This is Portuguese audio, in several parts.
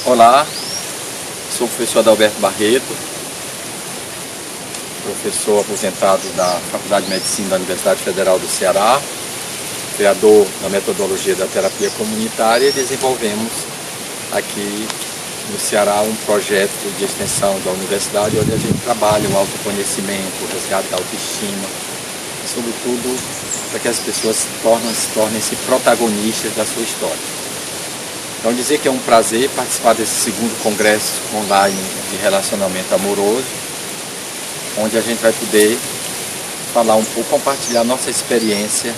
Olá, sou o professor Adalberto Barreto, professor aposentado da Faculdade de Medicina da Universidade Federal do Ceará, criador da metodologia da terapia comunitária, e desenvolvemos aqui no Ceará um projeto de extensão da universidade onde a gente trabalha o autoconhecimento, o resgate da autoestima, e sobretudo para que as pessoas tornem-se protagonistas da sua história. Então dizer que é um prazer participar desse segundo congresso online de relacionamento amoroso, onde a gente vai poder falar um pouco, compartilhar nossa experiência de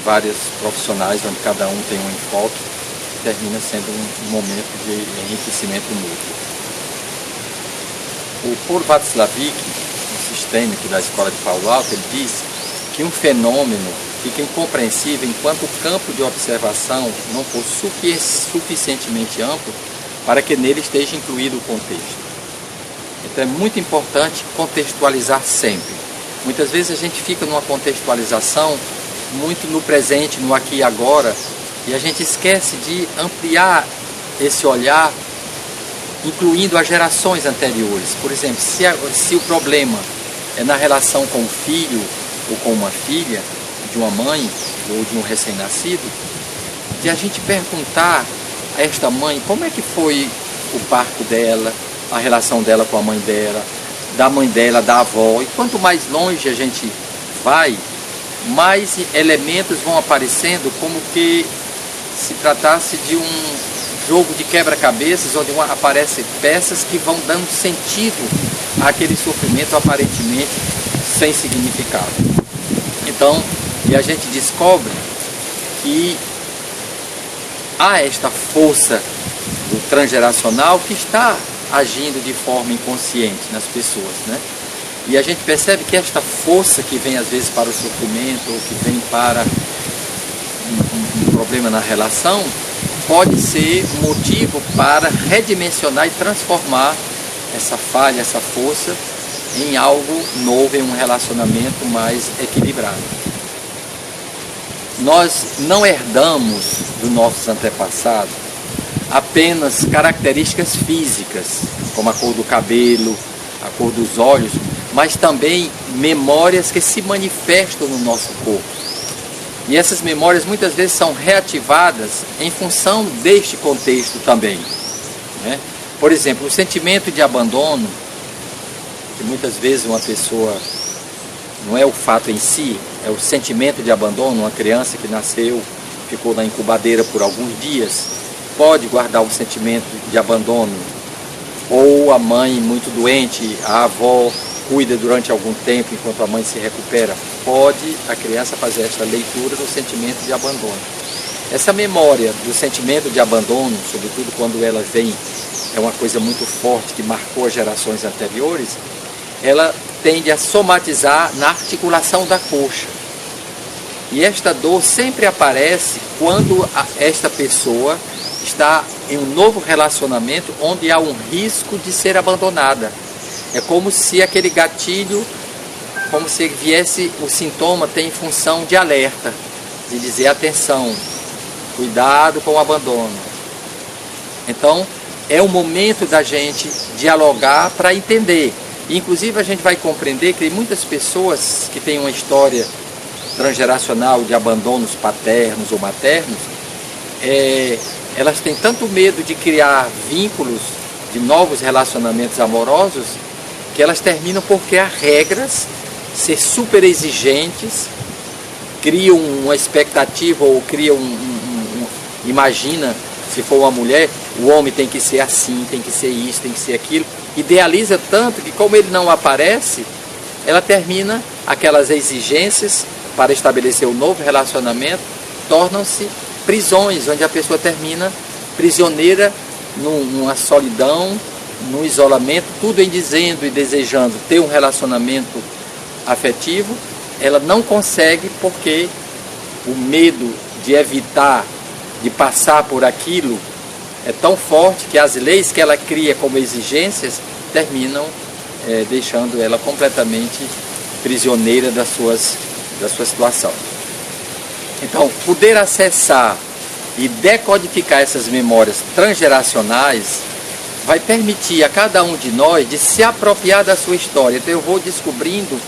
vários profissionais, onde cada um tem um enfoque, que termina sendo um momento de enriquecimento mútuo. O Paul Václavic, um sistêmico da Escola de Palo Alto, ele diz que um fenômeno fica incompreensível enquanto o campo de observação não for suficientemente amplo para que nele esteja incluído o contexto. Então é muito importante contextualizar sempre. Muitas vezes a gente fica numa contextualização muito no presente, no aqui e agora, e a gente esquece de ampliar esse olhar, incluindo as gerações anteriores. Por exemplo, se o problema é na relação com o filho ou com uma filha, de uma mãe ou de um recém-nascido, de a gente perguntar a esta mãe como é que foi o parto dela, a relação dela com a mãe dela, da avó. E quanto mais longe a gente vai, mais elementos vão aparecendo, como que se tratasse de um jogo de quebra-cabeças, onde aparecem peças que vão dando sentido àquele sofrimento aparentemente sem significado. Então, e a gente descobre que há esta força do transgeracional que está agindo de forma inconsciente nas pessoas, né? E a gente percebe que esta força que vem às vezes para o sofrimento, ou que vem para um problema na relação, pode ser motivo para redimensionar e transformar essa falha, essa força, em algo novo, em um relacionamento mais equilibrado. Nós não herdamos dos nossos antepassados apenas características físicas, como a cor do cabelo, a cor dos olhos, mas também memórias que se manifestam no nosso corpo. E essas memórias muitas vezes são reativadas em função deste contexto também, né? Por exemplo, o sentimento de abandono, que muitas vezes uma pessoa, não é o fato em si, é o sentimento de abandono. Uma criança que nasceu, ficou na incubadeira por alguns dias, pode guardar o sentimento de abandono. Ou a mãe muito doente, a avó cuida durante algum tempo enquanto a mãe se recupera, pode a criança fazer esta leitura do sentimento de abandono. Essa memória do sentimento de abandono, sobretudo quando ela vem, é uma coisa muito forte que marcou as gerações anteriores, ela tende a somatizar na articulação da coxa. E esta dor sempre aparece quando esta pessoa está em um novo relacionamento onde há um risco de ser abandonada. É como se aquele gatilho, como se viesse, o sintoma tem função de alerta, de dizer atenção, cuidado com o abandono. Então, é o momento da gente dialogar para entender. Inclusive a gente vai compreender que muitas pessoas que têm uma história transgeracional de abandonos paternos ou maternos, elas têm tanto medo de criar vínculos, de novos relacionamentos amorosos, que elas terminam por criar regras, ser super exigentes, criam uma expectativa ou criam imagina, se for uma mulher, o homem tem que ser assim, tem que ser isso, tem que ser aquilo. Idealiza tanto que, como ele não aparece, ela termina aquelas exigências para estabelecer um novo relacionamento, tornam-se prisões, onde a pessoa termina prisioneira numa solidão, num isolamento, tudo em dizendo e desejando ter um relacionamento afetivo. Ela não consegue porque o medo de evitar, de passar por aquilo, é tão forte que as leis que ela cria como exigências terminam deixando ela completamente prisioneira da sua situação. Então, poder acessar e decodificar essas memórias transgeracionais vai permitir a cada um de nós de se apropriar da sua história. Então eu vou descobrindo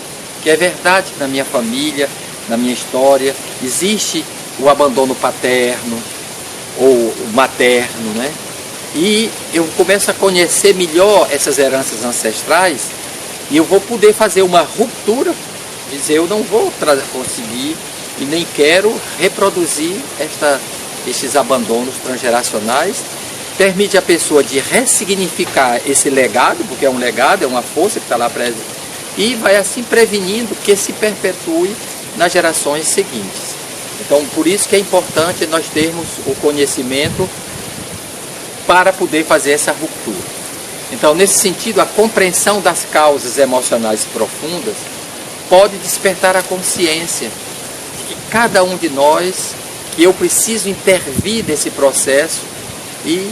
que é verdade que na minha família, na minha história, existe o abandono paterno ou materno, né? E eu começo a conhecer melhor essas heranças ancestrais e eu vou poder fazer uma ruptura, dizer eu não vou conseguir e nem quero reproduzir esses abandonos transgeracionais. Permite a pessoa de ressignificar esse legado, porque é um legado, é uma força que está lá presente, e vai assim prevenindo que se perpetue nas gerações seguintes. Então, por isso que é importante nós termos o conhecimento para poder fazer essa ruptura. Então, nesse sentido, a compreensão das causas emocionais profundas pode despertar a consciência de que cada um de nós, que eu preciso intervir nesse processo e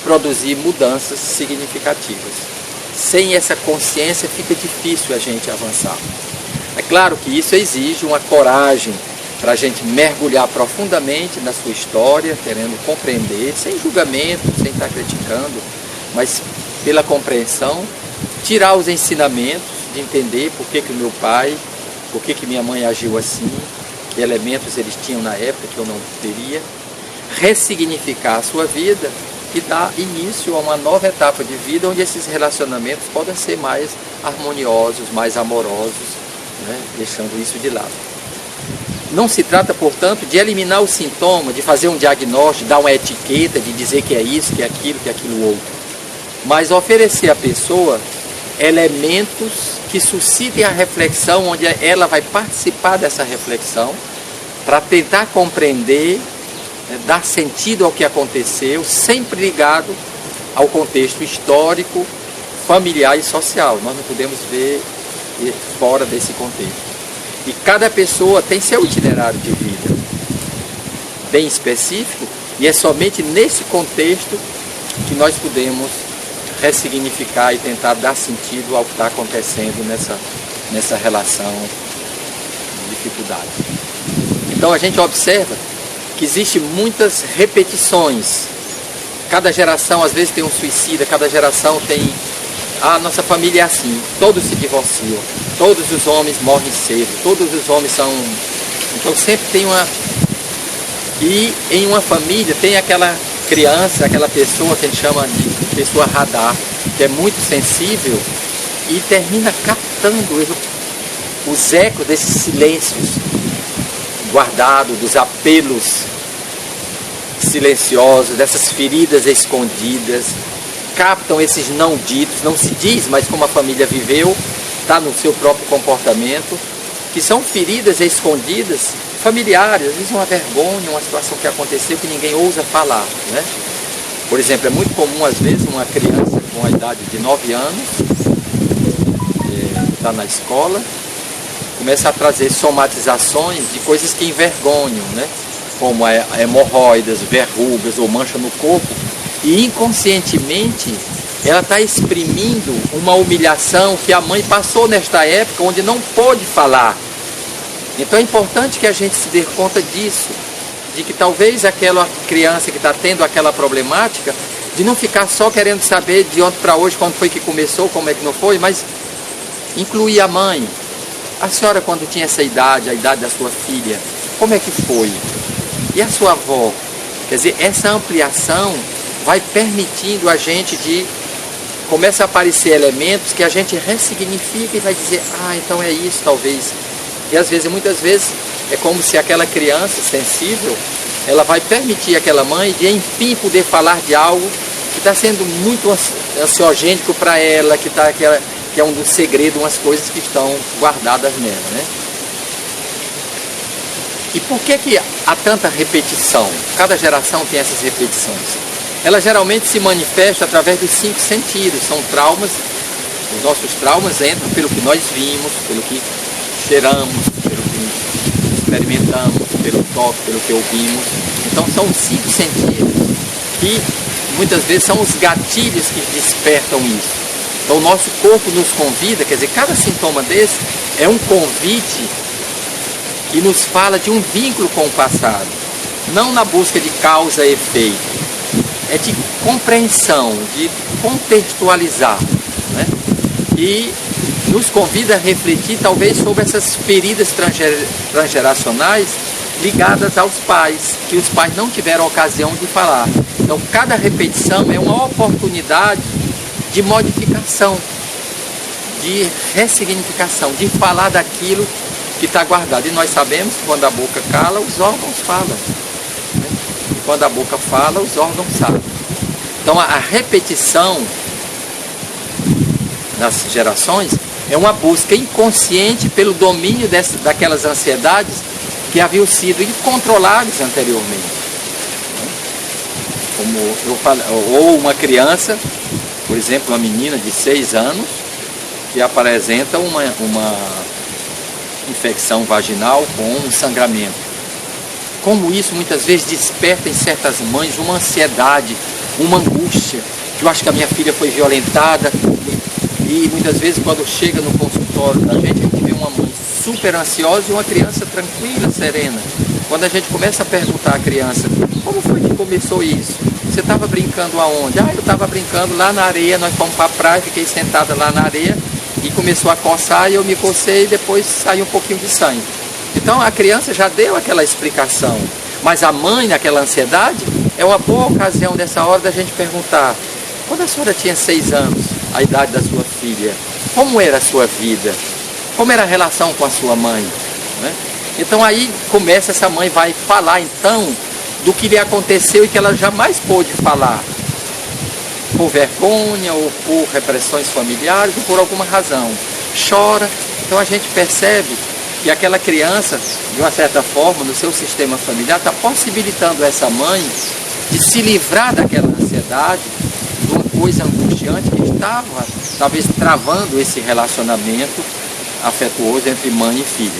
produzir mudanças significativas. Sem essa consciência fica difícil a gente avançar. É claro que isso exige uma coragem para a gente mergulhar profundamente na sua história, querendo compreender, sem julgamento, sem estar criticando, mas pela compreensão, tirar os ensinamentos, de entender por que o meu pai, por que minha mãe agiu assim, que elementos eles tinham na época que eu não teria, ressignificar a sua vida e dar início a uma nova etapa de vida onde esses relacionamentos podem ser mais harmoniosos, mais amorosos, né? Deixando isso de lado. Não se trata, portanto, de eliminar o sintoma, de fazer um diagnóstico, dar uma etiqueta, de dizer que é isso, que é aquilo outro, mas oferecer à pessoa elementos que suscitem a reflexão, onde ela vai participar dessa reflexão para tentar compreender, dar sentido ao que aconteceu, sempre ligado ao contexto histórico, familiar e social. Nós não podemos ver fora desse contexto. E cada pessoa tem seu itinerário de vida bem específico, e é somente nesse contexto que nós podemos ressignificar e tentar dar sentido ao que está acontecendo nessa relação de dificuldade. Então a gente observa que existem muitas repetições. Cada geração às vezes tem um suicida, cada geração tem... A nossa família é assim, todos se divorciam, todos os homens morrem cedo, todos os homens são... Então sempre tem uma... E em uma família tem aquela criança, aquela pessoa que a gente chama de pessoa radar, que é muito sensível e termina captando os ecos desses silêncios guardados, dos apelos silenciosos, dessas feridas escondidas, captam esses não ditos, não se diz, mas como a família viveu, está no seu próprio comportamento, que são feridas escondidas, familiares, às vezes uma vergonha, uma situação que aconteceu que ninguém ousa falar, né? Por exemplo, é muito comum às vezes uma criança com a idade de 9 anos, está na escola, começa a trazer somatizações de coisas que envergonham, né? Como hemorroidas, verrugas ou mancha no corpo, e inconscientemente ela está exprimindo uma humilhação que a mãe passou nesta época onde não pôde falar. Então é importante que a gente se dê conta disso, de que talvez aquela criança que está tendo aquela problemática, de não ficar só querendo saber de ontem para hoje, quando foi que começou, como é que não foi, mas incluir a mãe. A senhora, quando tinha essa idade, a idade da sua filha, como é que foi? E a sua avó? Quer dizer, essa ampliação vai permitindo a gente de... Começa a aparecer elementos que a gente ressignifica e vai dizer, então é isso talvez. E às vezes, muitas vezes, é como se aquela criança sensível, ela vai permitir àquela mãe de enfim poder falar de algo que está sendo muito ansiogênico para ela, que é um dos segredos, umas coisas que estão guardadas nela, né? E por que há tanta repetição? Cada geração tem essas repetições. Ela geralmente se manifesta através dos 5 sentidos, são traumas. Os nossos traumas entram pelo que nós vimos, pelo que cheiramos, pelo que experimentamos, pelo toque, pelo que ouvimos. Então são os 5 sentidos que muitas vezes são os gatilhos que despertam isso. Então o nosso corpo nos convida, quer dizer, cada sintoma desse é um convite que nos fala de um vínculo com o passado. não na busca de causa e efeito, é de compreensão, de contextualizar, né? E nos convida a refletir talvez sobre essas feridas transgeracionais ligadas aos pais, que os pais não tiveram ocasião de falar. Então cada repetição é uma oportunidade de modificação, de ressignificação, de falar daquilo que está guardado. E nós sabemos que quando a boca cala, os órgãos falam, né? E quando a boca fala, os órgãos sabem. Então a repetição nas gerações é uma busca inconsciente pelo domínio daquelas ansiedades que haviam sido incontroláveis anteriormente. Como eu falei, ou uma criança, por exemplo, uma menina de 6 anos, que apresenta uma infecção vaginal com um sangramento. Como isso muitas vezes desperta em certas mães uma ansiedade, uma angústia, que eu acho que a minha filha foi violentada. E muitas vezes quando chega no consultório da gente, a gente vê uma mãe super ansiosa e uma criança tranquila, serena. Quando a gente começa a perguntar à criança, como foi que começou isso? Você estava brincando aonde? Eu estava brincando lá na areia, nós fomos para a praia, fiquei sentada lá na areia e começou a coçar e eu me cocei e depois saiu um pouquinho de sangue. Então a criança já deu aquela explicação, mas a mãe, naquela ansiedade, é uma boa ocasião dessa hora da gente perguntar, quando a senhora tinha 6 anos, a idade da sua filha, como era a sua vida? Como era a relação com a sua mãe? Né? Então aí começa, essa mãe vai falar então do que lhe aconteceu e que ela jamais pôde falar, por vergonha ou por repressões familiares ou por alguma razão. Chora. Então a gente percebe que aquela criança, de uma certa forma, no seu sistema familiar, está possibilitando essa mãe de se livrar daquela ansiedade, de uma coisa angustiante que estava, talvez, travando esse relacionamento afetuoso entre mãe e filha.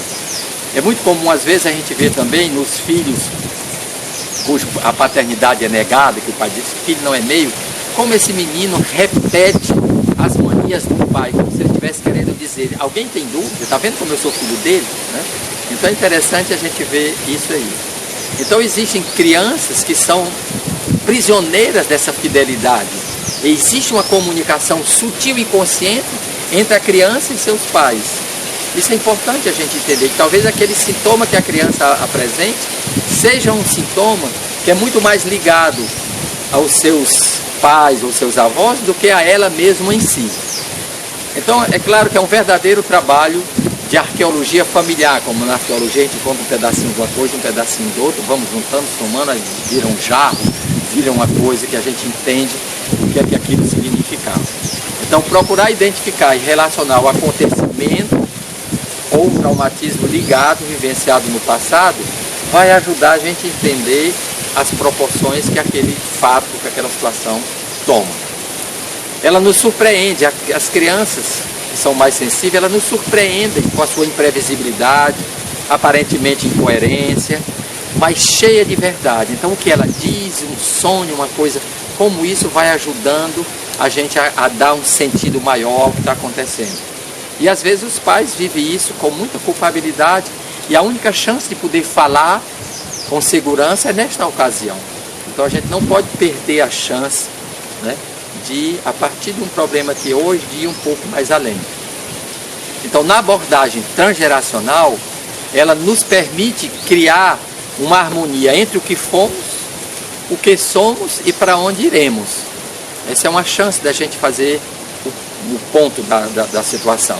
É muito comum, às vezes, a gente vê também nos filhos a paternidade é negada, que o pai diz que o filho não é meio, como esse menino repete as manias do pai, como se ele estivesse querendo dizer, alguém tem dúvida? Está vendo como eu sou filho dele? Né? Então é interessante a gente ver isso aí. Então existem crianças que são prisioneiras dessa fidelidade. E existe uma comunicação sutil e consciente entre a criança e seus pais. Isso é importante a gente entender, que talvez aquele sintoma que a criança apresente seja um sintoma que é muito mais ligado aos seus pais ou seus avós do que a ela mesma em si. Então é claro que é um verdadeiro trabalho de arqueologia familiar, como na arqueologia a gente encontra um pedacinho de uma coisa, um pedacinho do outro, vamos juntando, somando, aí vira um jarro, vira uma coisa que a gente entende o que é que aquilo significava. Então procurar identificar e relacionar o acontecimento ou o traumatismo ligado, vivenciado no passado, vai ajudar a gente a entender as proporções que aquele fato, que aquela situação toma. Ela nos surpreende, as crianças que são mais sensíveis, elas nos surpreendem com a sua imprevisibilidade, aparentemente incoerência, mas cheia de verdade. Então o que ela diz, um sonho, uma coisa, como isso vai ajudando a gente a dar um sentido maior ao que está acontecendo. E às vezes os pais vivem isso com muita culpabilidade e a única chance de poder falar com segurança é nesta ocasião. Então a gente não pode perder a chance, né, de, a partir de um problema que hoje, de ir um pouco mais além. Então na abordagem transgeracional, ela nos permite criar uma harmonia entre o que fomos, o que somos e para onde iremos. Essa é uma chance da gente fazer o ponto da situação.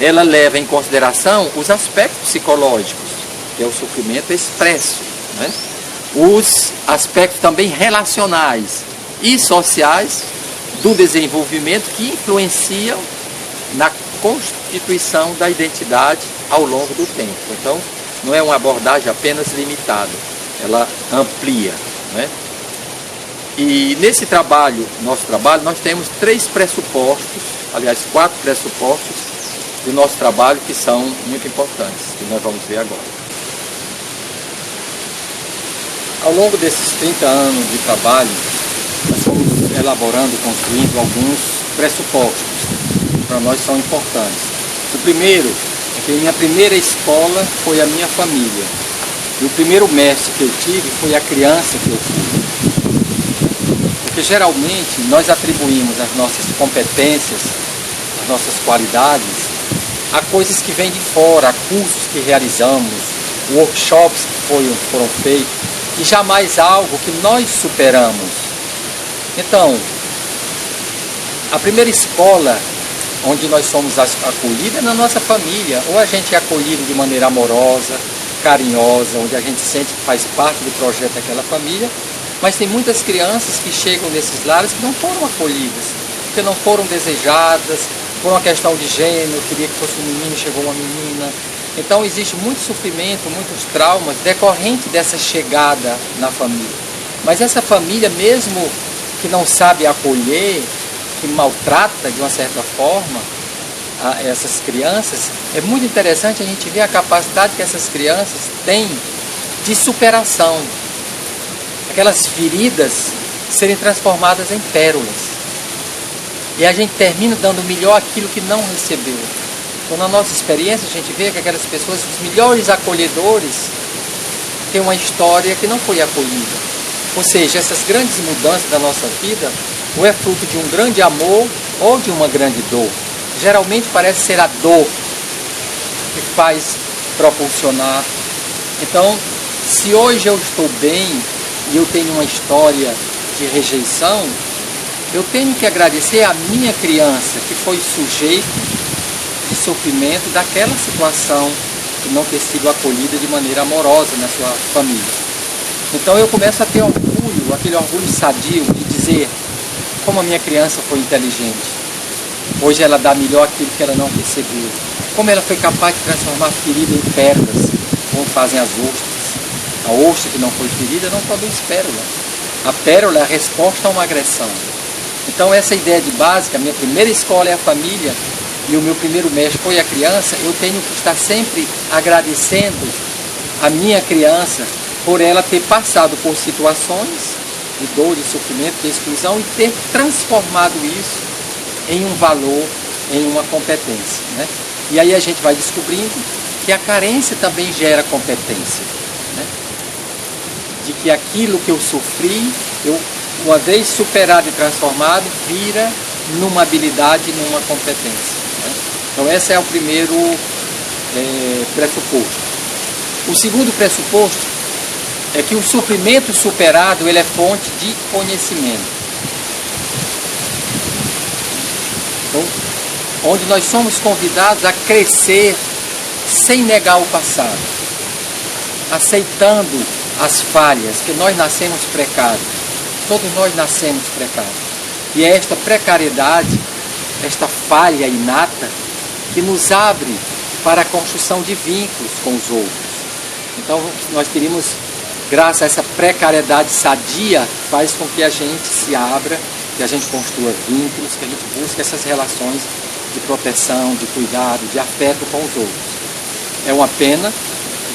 Ela leva em consideração os aspectos psicológicos, que é o sofrimento expresso, né? Os aspectos também relacionais e sociais do desenvolvimento que influenciam na constituição da identidade ao longo do tempo. Então, não é uma abordagem apenas limitada, ela amplia, né? E nesse trabalho, nosso trabalho, nós temos 3 pressupostos, aliás 4 pressupostos do nosso trabalho que são muito importantes, que nós vamos ver agora. Ao longo desses 30 anos de trabalho, nós fomos elaborando, construindo alguns pressupostos que para nós são importantes. O primeiro é que a minha primeira escola foi a minha família. E o primeiro mestre que eu tive foi a criança que eu fui. Porque geralmente nós atribuímos as nossas competências, as nossas qualidades, a coisas que vêm de fora, a cursos que realizamos, workshops que foram feitos, e jamais algo que nós superamos. Então, a primeira escola onde nós somos acolhidos é na nossa família. Ou a gente é acolhido de maneira amorosa, carinhosa, onde a gente sente que faz parte do projeto daquela família, mas tem muitas crianças que chegam nesses lares que não foram acolhidas, porque não foram desejadas, por uma questão de gênero, queria que fosse um menino, chegou uma menina. Então existe muito sofrimento, muitos traumas decorrente dessa chegada na família. Mas essa família, mesmo que não sabe acolher, que maltrata de uma certa forma essas crianças, é muito interessante a gente ver a capacidade que essas crianças têm de superação. Aquelas feridas serem transformadas em pérolas. E a gente termina dando melhor aquilo que não recebeu. Então, na nossa experiência, a gente vê que aquelas pessoas, os melhores acolhedores, têm uma história que não foi acolhida. Ou seja, essas grandes mudanças da nossa vida ou é fruto de um grande amor ou de uma grande dor. Geralmente parece ser a dor que faz propulsionar. Então, se hoje eu estou bem e eu tenho uma história de rejeição, eu tenho que agradecer a minha criança que foi sujeito de sofrimento daquela situação de não ter sido acolhida de maneira amorosa na sua família. Então eu começo a ter orgulho, aquele orgulho sadio de dizer como a minha criança foi inteligente. Hoje ela dá melhor aquilo que ela não recebeu. Como ela foi capaz de transformar a ferida em pérolas, como fazem as ostras. A ostra que não foi ferida não produz pérola. A pérola é a resposta a uma agressão. Então essa ideia de básica, a minha primeira escola é a família e o meu primeiro mestre foi a criança, eu tenho que estar sempre agradecendo a minha criança por ela ter passado por situações de dor, de sofrimento, de exclusão e ter transformado isso em um valor, em uma competência, né? E aí a gente vai descobrindo que a carência também gera competência, né? De que aquilo que eu sofri, uma vez superado e transformado, vira numa habilidade, numa competência, né? Então esse é o primeiro pressuposto. O segundo pressuposto é que o sofrimento superado ele é fonte de conhecimento. Então, onde nós somos convidados a crescer sem negar o passado, aceitando as falhas, que nós nascemos precários, todos nós nascemos precários. E é esta precariedade, esta falha inata, que nos abre para a construção de vínculos com os outros. Então, nós queríamos, graças a essa precariedade sadia, faz com que a gente se abra, que a gente construa vínculos, que a gente busque essas relações de proteção, de cuidado, de afeto com os outros. É uma pena,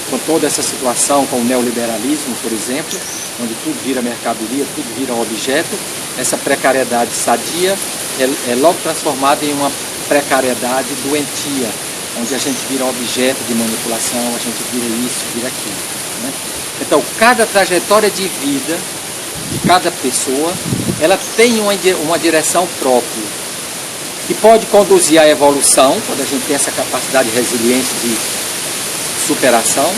com toda essa situação, com o neoliberalismo, por exemplo, onde tudo vira mercadoria, tudo vira objeto, essa precariedade sadia é logo transformada em uma precariedade doentia, onde a gente vira objeto de manipulação, a gente vira isso, vira aquilo, né? Então, cada trajetória de vida de cada pessoa, ela tem uma direção própria, que pode conduzir à evolução, quando a gente tem essa capacidade de resiliência, de superação,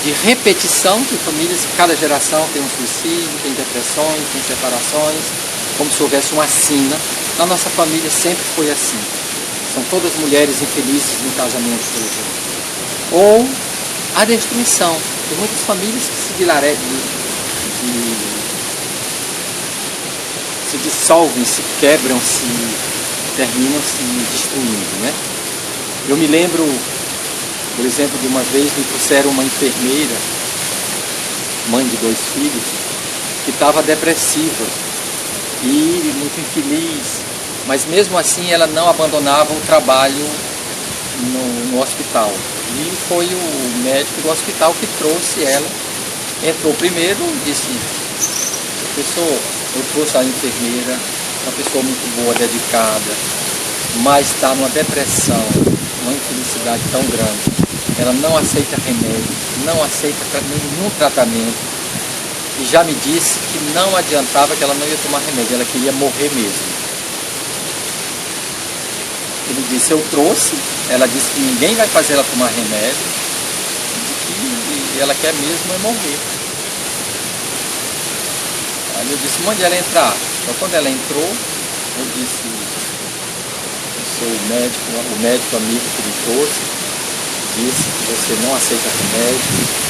de repetição, de famílias, cada geração tem um suicídio, tem depressões, tem separações, como se houvesse uma sina. Na nossa família sempre foi assim. São todas mulheres infelizes no casamento, por exemplo. Ou a destruição. Tem muitas famílias que se dissolvem, se quebram, terminam se destruindo, né? Eu me lembro, por exemplo, de uma vez me trouxeram uma enfermeira, mãe de 2 filhos, que estava depressiva e muito infeliz, mas mesmo assim ela não abandonava o trabalho no hospital. E foi o médico do hospital que trouxe ela. Entrou primeiro e disse: professor, eu trouxe a enfermeira, uma pessoa muito boa, dedicada, mas está numa depressão, uma infelicidade tão grande. ela não aceita remédio, não aceita nenhum tratamento, e já me disse que não adiantava, que ela não ia tomar remédio, ela queria morrer mesmo. Ele disse, eu trouxe, ela disse que ninguém vai fazer ela tomar remédio, e que ela quer mesmo é morrer. Aí eu disse, mande ela entrar. Então quando ela entrou, eu disse, eu sou o médico amigo que me trouxe, disse que você não aceita remédio,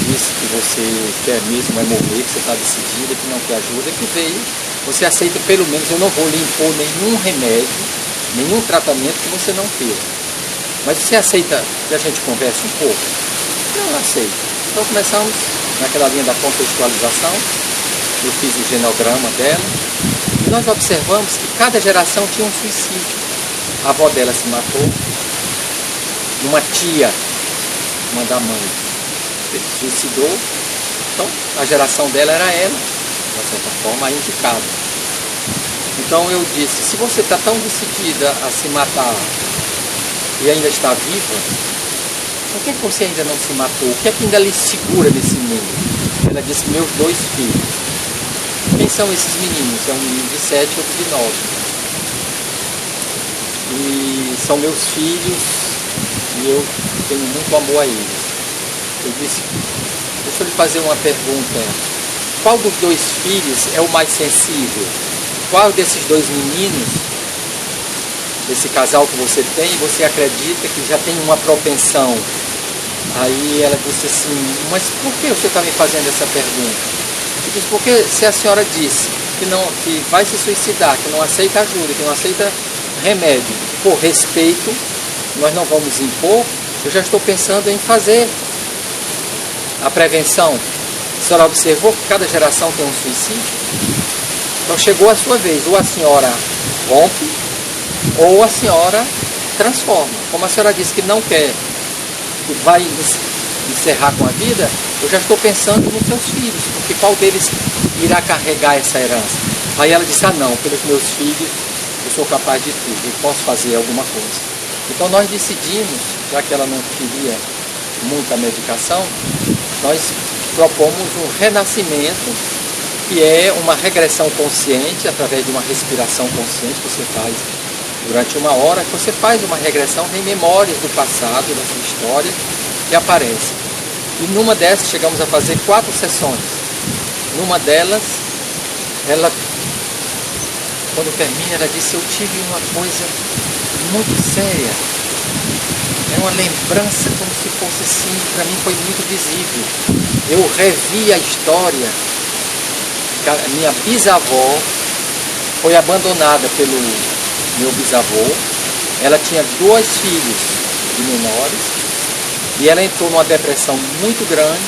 disse que você quer mesmo é morrer, que você está decidida, que não quer ajuda, que veio, você aceita pelo menos, eu não vou lhe impor nenhum remédio, nenhum tratamento que você não queira. Mas você aceita que a gente converse um pouco? Não aceito. Então começamos naquela linha da contextualização, eu fiz o genograma dela, e nós observamos que cada geração tinha um suicídio. A avó dela se matou, uma tia, uma da mãe, se suicidou, então a geração dela era ela, de certa forma, a indicada. Então eu disse, se você está tão decidida a se matar e ainda está viva, por que você ainda não se matou? O que é que ainda lhe segura nesse mundo? Ela disse, meus 2 filhos. Quem são esses meninos? É um menino de 7 e outro de 9. E são meus filhos e eu tenho muito amor a eles. Eu disse, deixa eu lhe fazer uma pergunta. Qual dos 2 filhos é o mais sensível? Qual desses 2 meninos, desse casal que você tem, você acredita que já tem uma propensão? Aí ela disse assim, mas por que você está me fazendo essa pergunta? Eu disse, porque se a senhora disse que vai se suicidar, que não aceita ajuda, que não aceita remédio, por respeito, nós não vamos impor, eu já estou pensando em fazer a prevenção. A senhora observou que cada geração tem um suicídio? Então chegou a sua vez, ou a senhora rompe, ou a senhora transforma. Como a senhora disse que não quer, que vai encerrar com a vida, eu já estou pensando nos seus filhos, porque qual deles irá carregar essa herança? Aí ela disse, não, pelos meus filhos eu sou capaz de tudo, eu posso fazer alguma coisa. Então nós decidimos, já que ela não queria muita medicação, nós propomos um renascimento, que é uma regressão consciente, através de uma respiração consciente que você faz durante 1 hora, que você faz uma regressão em memórias do passado, da sua história, que aparece. E numa dessas chegamos a fazer 4 sessões. Numa delas, ela, quando termina, ela disse, eu tive uma coisa muito séria. É uma lembrança como se fosse assim, para mim foi muito visível. Eu revi a história. A minha bisavó foi abandonada pelo meu bisavô. Ela tinha 2 filhos de menores. E ela entrou numa depressão muito grande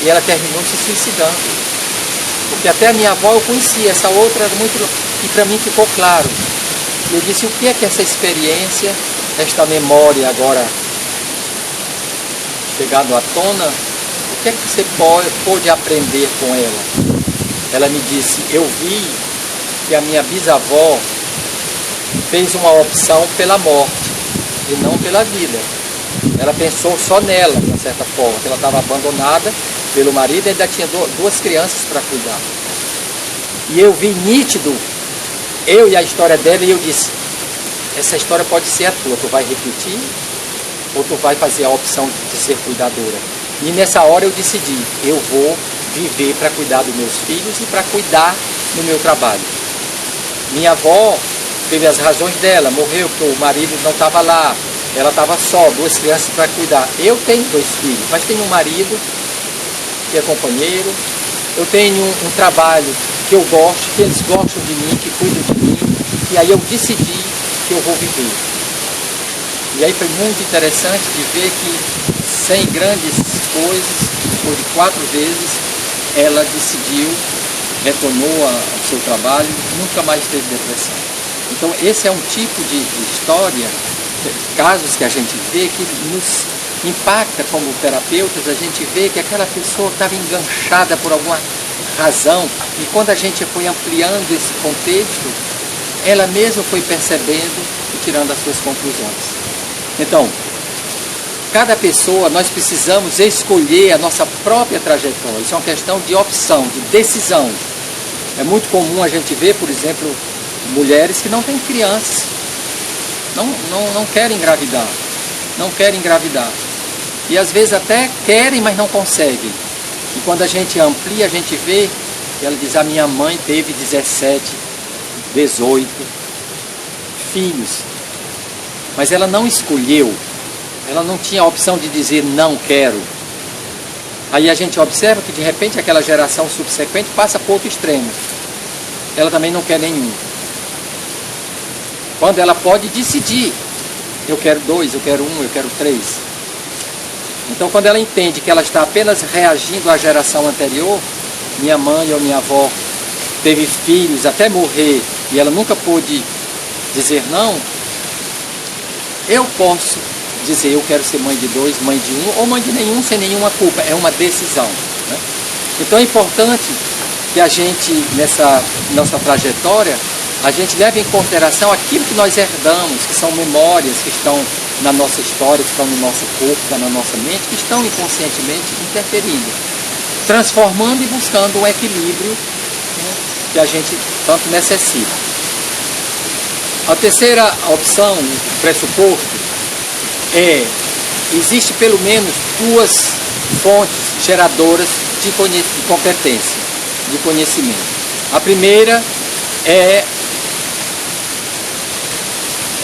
e ela terminou se suicidando. Porque até a minha avó eu conhecia, essa outra era muito... E para mim ficou claro. Eu disse, o que é que essa experiência, esta memória agora chegando à tona, o que é que você pode aprender com ela? Ela me disse, eu vi que a minha bisavó fez uma opção pela morte e não pela vida. Ela pensou só nela, de certa forma, que ela estava abandonada pelo marido e ainda tinha 2 crianças para cuidar. E eu vi nítido, eu e a história dela, e eu disse, essa história pode ser a tua, tu vai repetir ou tu vai fazer a opção de ser cuidadora. E nessa hora eu decidi, eu vou viver para cuidar dos meus filhos e para cuidar no meu trabalho. Minha avó teve as razões dela, morreu porque o marido não estava lá. Ela estava só, 2 crianças para cuidar. Eu tenho 2 filhos, mas tenho um marido que é companheiro. Eu tenho um trabalho que eu gosto, que eles gostam de mim, que cuidam de mim. E aí eu decidi que eu vou viver. E aí foi muito interessante de ver que, sem grandes coisas, depois de 4 vezes, ela decidiu, retornou ao seu trabalho, nunca mais teve depressão. Então esse é um tipo de história, casos que a gente vê que nos impacta como terapeutas. A gente vê que aquela pessoa estava enganchada por alguma razão, e quando a gente foi ampliando esse contexto, ela mesma foi percebendo e tirando as suas conclusões. Então, cada pessoa, nós precisamos escolher a nossa própria trajetória. Isso é uma questão de opção, de decisão. É muito comum a gente ver, por exemplo, mulheres que não têm crianças, não querem engravidar, não querem engravidar. E às vezes até querem, mas não conseguem. E quando a gente amplia, a gente vê que ela diz, a minha mãe teve 17, 18 filhos, mas ela não escolheu, ela não tinha a opção de dizer não quero. Aí a gente observa que de repente aquela geração subsequente passa para outro extremo. Ela também não quer nenhum. Quando ela pode decidir, eu quero 2, eu quero 1, eu quero 3. Então quando ela entende que ela está apenas reagindo à geração anterior, minha mãe ou minha avó teve filhos até morrer e ela nunca pôde dizer não, eu posso dizer eu quero ser mãe de 2, mãe de 1 ou mãe de nenhum sem nenhuma culpa, é uma decisão, né? Então é importante que a gente, nessa nossa trajetória, a gente leve em consideração aquilo que nós herdamos, que são memórias que estão na nossa história, que estão no nosso corpo, que estão na nossa mente, que estão inconscientemente interferindo, transformando e buscando um equilíbrio, né, que a gente tanto necessita. A terceira opção, o pressuposto, existe pelo menos 2 fontes geradoras de competência, de conhecimento. A primeira é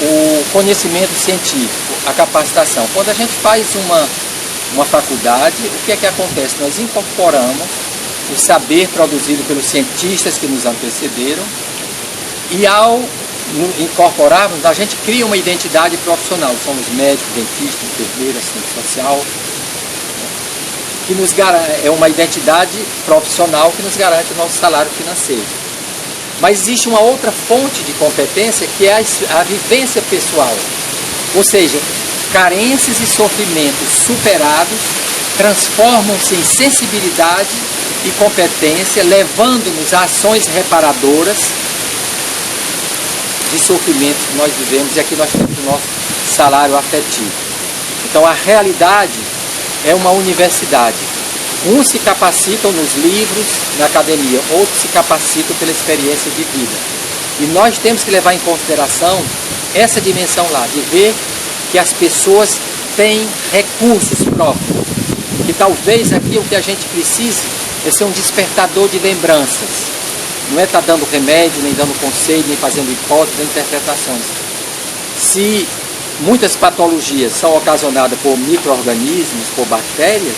o conhecimento científico, a capacitação. Quando a gente faz uma faculdade, o que é que acontece? Nós incorporamos o saber produzido pelos cientistas que nos antecederam e ao incorporarmos, a gente cria uma identidade profissional. Somos médicos, dentistas, enfermeiros, assistente social, que nos é uma identidade profissional que nos garante o nosso salário financeiro. Mas existe uma outra fonte de competência que é a vivência pessoal. Ou seja, carências e sofrimentos superados transformam-se em sensibilidade e competência, levando-nos a ações reparadoras de sofrimentos que nós vivemos, e aqui nós temos o nosso salário afetivo. Então a realidade é uma universidade. Uns se capacitam nos livros, na academia, outros se capacitam pela experiência de vida. E nós temos que levar em consideração essa dimensão lá, de ver que as pessoas têm recursos próprios. Que talvez aqui o que a gente precise é ser um despertador de lembranças. Não é estar dando remédio, nem dando conselho, nem fazendo hipóteses, nem interpretações. Se muitas patologias são ocasionadas por micro-organismos, por bactérias,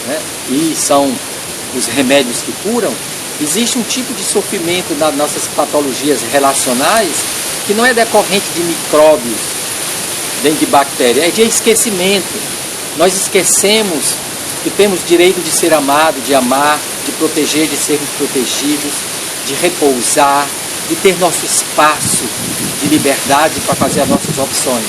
né, e são os remédios que curam, existe um tipo de sofrimento nas nossas patologias relacionais que não é decorrente de micróbios, nem de bactérias, é de esquecimento. Nós esquecemos que temos direito de ser amado, de amar, de proteger, de sermos protegidos, de repousar, de ter nosso espaço de liberdade para fazer as nossas opções.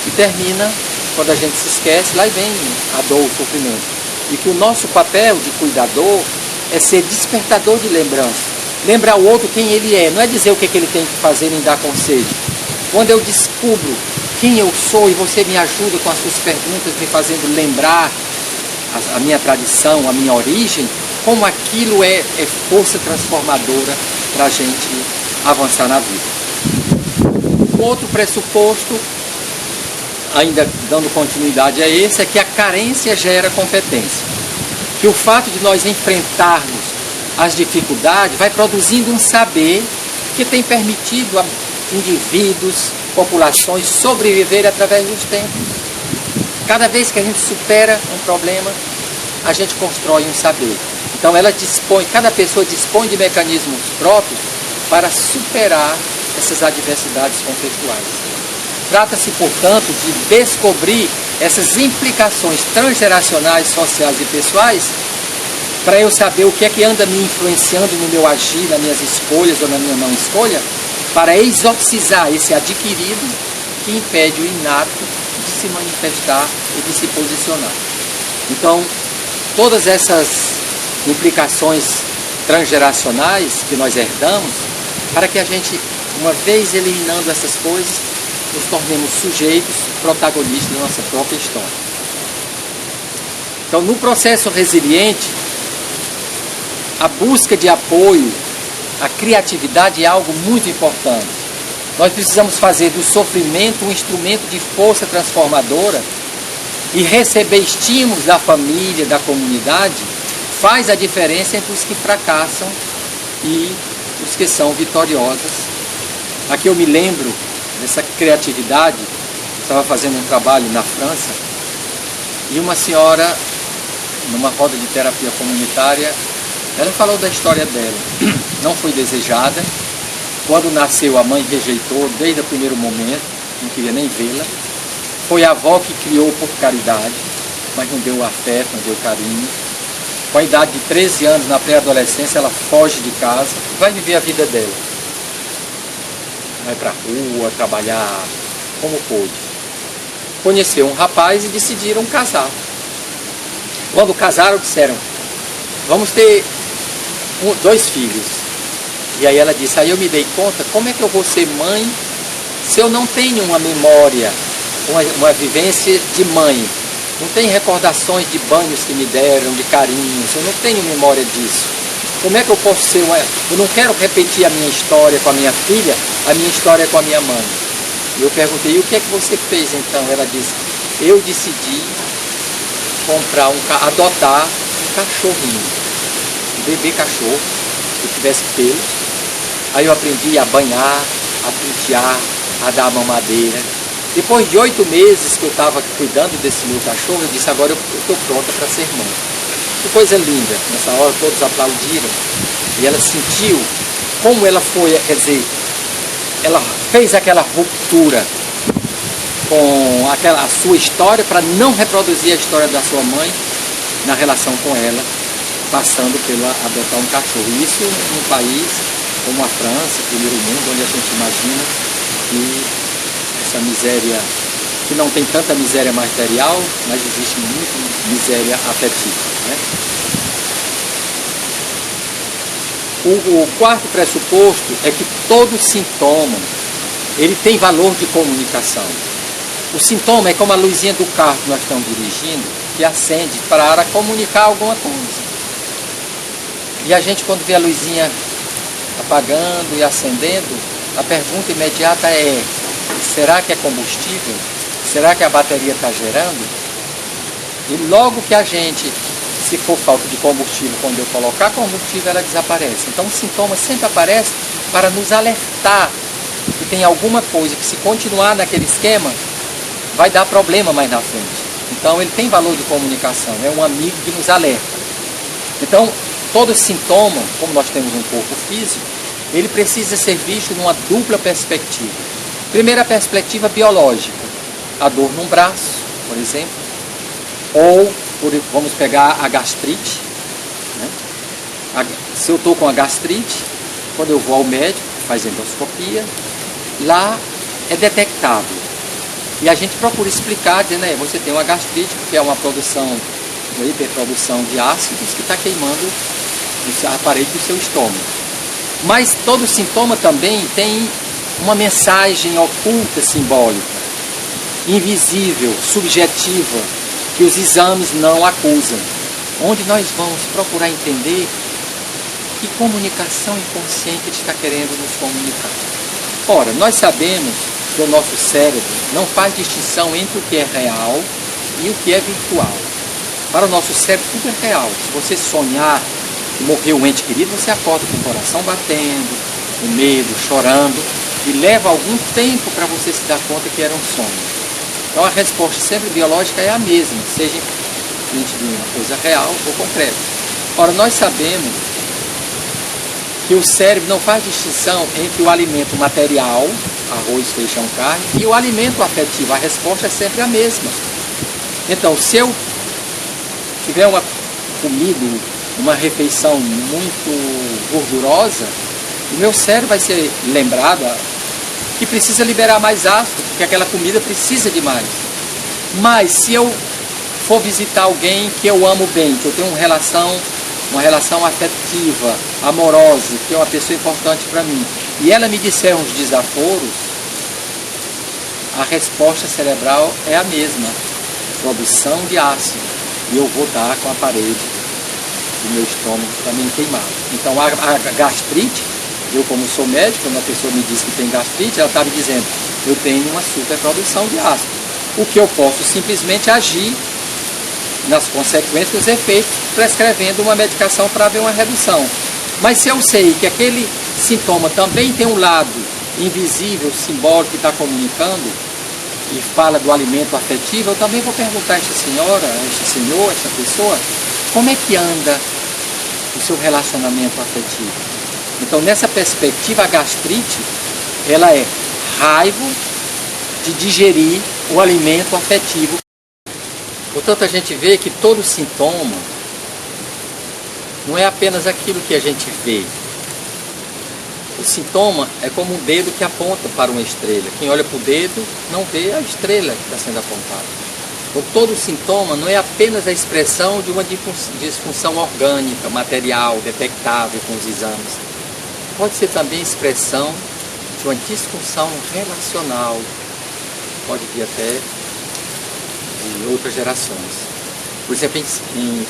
E termina, quando a gente se esquece, lá vem a dor, o sofrimento. E que o nosso papel de cuidador é ser despertador de lembrança. Lembrar o outro quem ele é, não é dizer o que ele tem que fazer nem dar conselho. Quando eu descubro quem eu sou e você me ajuda com as suas perguntas, me fazendo lembrar a minha tradição, a minha origem, como aquilo é força transformadora para a gente avançar na vida. Outro pressuposto, ainda dando continuidade a esse, é que a carência gera competência. Que o fato de nós enfrentarmos as dificuldades vai produzindo um saber que tem permitido a indivíduos, populações sobreviver através dos tempos. Cada vez que a gente supera um problema, a gente constrói um saber. Então cada pessoa dispõe de mecanismos próprios para superar essas adversidades conflituais. Trata-se, portanto, de descobrir essas implicações transgeracionais, sociais e pessoais, para eu saber o que é que anda me influenciando no meu agir, nas minhas escolhas ou na minha não escolha, para exorcizar esse adquirido que impede o inato de se manifestar e de se posicionar. Então, todas essas implicações transgeracionais que nós herdamos, para que a gente, uma vez eliminando essas coisas, nos tornemos sujeitos, protagonistas da nossa própria história. Então, no processo resiliente, a busca de apoio, a criatividade é algo muito importante. Nós precisamos fazer do sofrimento um instrumento de força transformadora e receber estímulos da família, da comunidade, faz a diferença entre os que fracassam e os que são vitoriosos. Aqui eu me lembro dessa criatividade. Eu estava fazendo um trabalho na França e uma senhora, numa roda de terapia comunitária, ela falou da história dela. Não foi desejada. Quando nasceu, a mãe rejeitou desde o primeiro momento, não queria nem vê-la. Foi a avó que criou por caridade, mas não deu afeto, não deu carinho. Com a idade de 13 anos, na pré-adolescência, ela foge de casa, vai viver a vida dela. Vai para a rua, trabalhar como pôde. Conheceu um rapaz e decidiram casar. Quando casaram, disseram, vamos ter 2 filhos. E aí ela disse, aí eu me dei conta, como é que eu vou ser mãe se eu não tenho uma memória, uma vivência de mãe? Não tenho recordações de banhos que me deram, de carinhos, eu não tenho memória disso. Como é que eu posso ser uma... Eu não quero repetir a minha história com a minha filha, a minha história com a minha mãe. E eu perguntei, e o que é que você fez então? Ela disse, eu decidi adotar um cachorrinho, um bebê cachorro, que tivesse pelos. Aí eu aprendi a banhar, a pentear, a dar a mamadeira. Depois de 8 meses que eu estava cuidando desse meu cachorro, eu disse, agora eu estou pronta para ser mãe. Que coisa linda. Nessa hora todos aplaudiram. E ela sentiu como ela foi, quer dizer, ela fez aquela ruptura com a sua história para não reproduzir a história da sua mãe na relação com ela, passando pelo adotar um cachorro. Isso num país como a França, primeiro mundo, onde a gente imagina que essa miséria, que não tem tanta miséria material, mas existe muito miséria afetiva, né? O quarto pressuposto é que todo sintoma, ele tem valor de comunicação. O sintoma é como a luzinha do carro que nós estamos dirigindo, que acende para comunicar alguma coisa. E a gente, quando vê a luzinha apagando e acendendo, a pergunta imediata é, será que é combustível? Será que a bateria está gerando? E logo que a gente, se for falta de combustível, quando eu colocar combustível, ela desaparece. Então o sintoma sempre aparece para nos alertar que tem alguma coisa que, se continuar naquele esquema, vai dar problema mais na frente. Então ele tem valor de comunicação, é um amigo que nos alerta. Então todo sintoma, como nós temos um corpo físico, ele precisa ser visto numa dupla perspectiva. Primeira perspectiva biológica, a dor num braço, por exemplo, ou vamos pegar a gastrite, né? Se eu estou com a gastrite, quando eu vou ao médico, faz endoscopia, lá é detectável. E a gente procura explicar, dizendo, você tem uma gastrite, que é uma hiperprodução de ácidos que está queimando a parede do seu estômago. Mas todo sintoma também tem uma mensagem oculta, simbólica, invisível, subjetiva, que os exames não acusam. Onde nós vamos procurar entender que comunicação inconsciente ele está querendo nos comunicar. Ora, nós sabemos que o nosso cérebro não faz distinção entre o que é real e o que é virtual. Para o nosso cérebro tudo é real. Se você sonhar que morreu um ente querido, você acorda com o coração batendo, com medo, chorando, e leva algum tempo para você se dar conta que era um sonho. Então a resposta sempre biológica é a mesma, seja diante de uma coisa real ou concreta. Ora, nós sabemos que o cérebro não faz distinção entre o alimento material, arroz, feijão, carne, e o alimento afetivo. A resposta é sempre a mesma. Então, se eu tiver comido uma refeição muito gordurosa, o meu cérebro vai ser lembrado que precisa liberar mais ácido, porque aquela comida precisa de mais. Mas se eu for visitar alguém que eu amo bem, que eu tenho uma relação afetiva, amorosa, que é uma pessoa importante para mim, e ela me disser uns desaforos, a resposta cerebral é a mesma, produção de ácido. e eu vou estar com a parede do meu estômago também queimado. Então a gastrite, eu como sou médico, quando a pessoa me diz que tem gastrite, ela está me dizendo, eu tenho uma superprodução de ácido. O que eu posso simplesmente agir nas consequências, nos efeitos, prescrevendo uma medicação para haver uma redução. Mas se eu sei que aquele sintoma também tem um lado invisível, simbólico, que está comunicando, e fala do alimento afetivo, eu também vou perguntar a esta senhora, a este senhor, a esta pessoa, como é que anda o seu relacionamento afetivo? Então, nessa perspectiva, a gastrite, ela é raiva de digerir o alimento afetivo. Portanto, a gente vê que todo sintoma não é apenas aquilo que a gente vê. O sintoma é como um dedo que aponta para uma estrela. Quem olha para o dedo não vê a estrela que está sendo apontada. Então, todo sintoma não é apenas a expressão de uma disfunção orgânica, material, detectável com os exames. Pode ser também expressão de uma disfunção relacional. Pode vir até de outras gerações. Por exemplo, em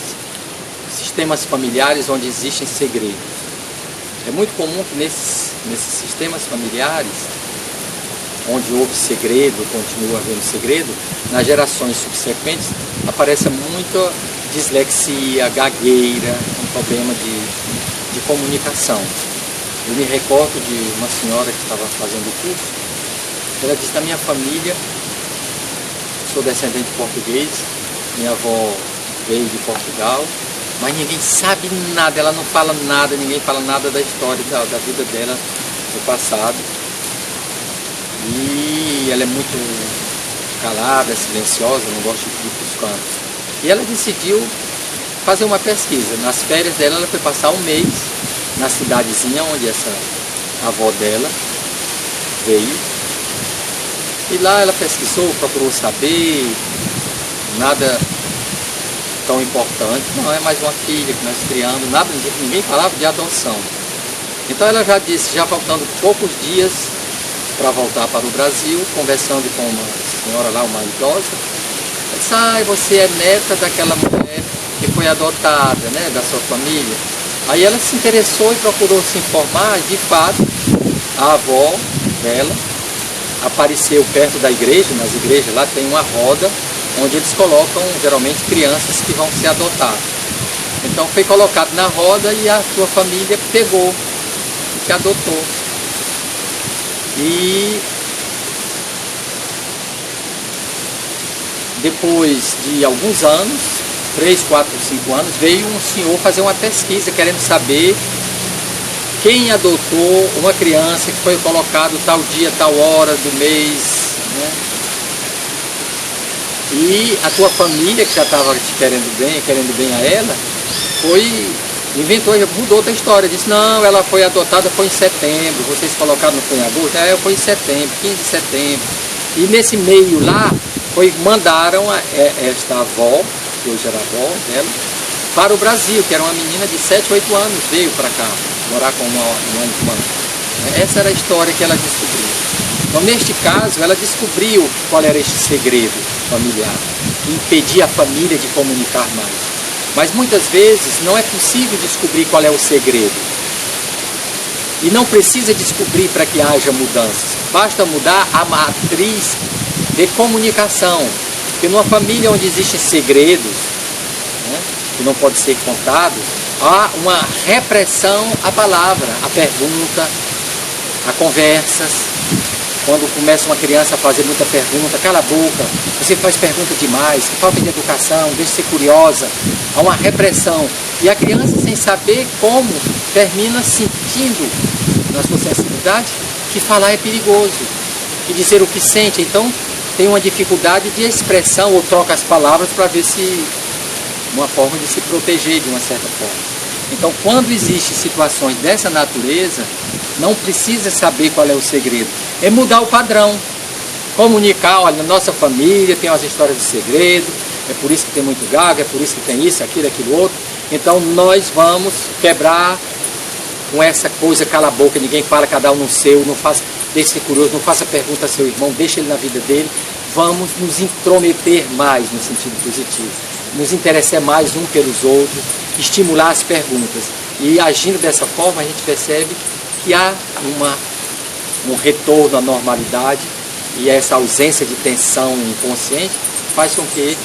sistemas familiares onde existem segredos. É muito comum que nesses sistemas familiares, onde houve segredo, continua havendo segredo, nas gerações subsequentes aparece muita dislexia, gagueira, um problema de comunicação. Eu me recordo de uma senhora que estava fazendo o curso, ela disse, na minha família, sou descendente de português, minha avó veio de Portugal, mas ninguém sabe nada, ela não fala nada, ninguém fala nada da história da vida dela do passado. E ela é muito calada, silenciosa, não gosta de ir para os cantos. E ela decidiu fazer uma pesquisa. Nas férias dela, ela foi passar um mês na cidadezinha onde essa avó dela veio. E lá ela pesquisou, procurou saber, nada tão importante, não é mais uma filha que nós criamos, nada, ninguém falava de adoção. Então ela já disse, já faltando poucos dias para voltar para o Brasil, conversando com uma senhora lá, uma idosa, ela disse, você é neta daquela mulher que foi adotada, né, da sua família. Aí ela se interessou e procurou se informar, de fato, a avó dela apareceu perto da igreja, nas igrejas lá tem uma roda, onde eles colocam, geralmente, crianças que vão ser adotadas. Então foi colocado na roda e a sua família pegou e te adotou. E depois de alguns anos, 3, 4, 5 anos, veio um senhor fazer uma pesquisa, querendo saber quem adotou uma criança que foi colocado tal dia, tal hora do mês, né? E a tua família, que já estava te querendo bem a ela, mudou outra história. Disse, não, ela foi adotada, foi em setembro, vocês colocaram, não foi em agosto? Foi em setembro, 15 de setembro. E nesse meio lá, mandaram esta avó, que hoje era avó dela, para o Brasil, que era uma menina de 7, 8 anos, veio para cá, morar com uma irmã. Essa era a história que ela descobriu. Então, neste caso, ela descobriu qual era este segredo familiar, que impedia a família de comunicar mais. Mas muitas vezes não é possível descobrir qual é o segredo. E não precisa descobrir para que haja mudanças. Basta mudar a matriz de comunicação. Porque numa família onde existem segredos, né, que não podem ser contados, há uma repressão à palavra, à pergunta, a conversas. Quando começa uma criança a fazer muita pergunta, cala a boca, você faz pergunta demais, falta de educação, deixa de ser curiosa, há uma repressão. E a criança, sem saber como, termina sentindo, na sua sensibilidade, que falar é perigoso, e dizer o que sente. Então, tem uma dificuldade de expressão, ou troca as palavras para ver se uma forma de se proteger de uma certa forma. Então, quando existem situações dessa natureza, não precisa saber qual é o segredo. É mudar o padrão. Comunicar, olha, na nossa família tem umas histórias de segredo, é por isso que tem muito gago, é por isso que tem isso, aquilo, outro. Então, nós vamos quebrar com essa coisa, cala a boca, ninguém fala, cada um no seu, não faça, deixe ser curioso, não faça pergunta ao seu irmão, deixa ele na vida dele. Vamos nos intrometer mais no sentido positivo. nos interessar mais um pelos outros, estimular as perguntas. E agindo dessa forma, a gente percebe que há um retorno à normalidade, e essa ausência de tensão inconsciente faz com que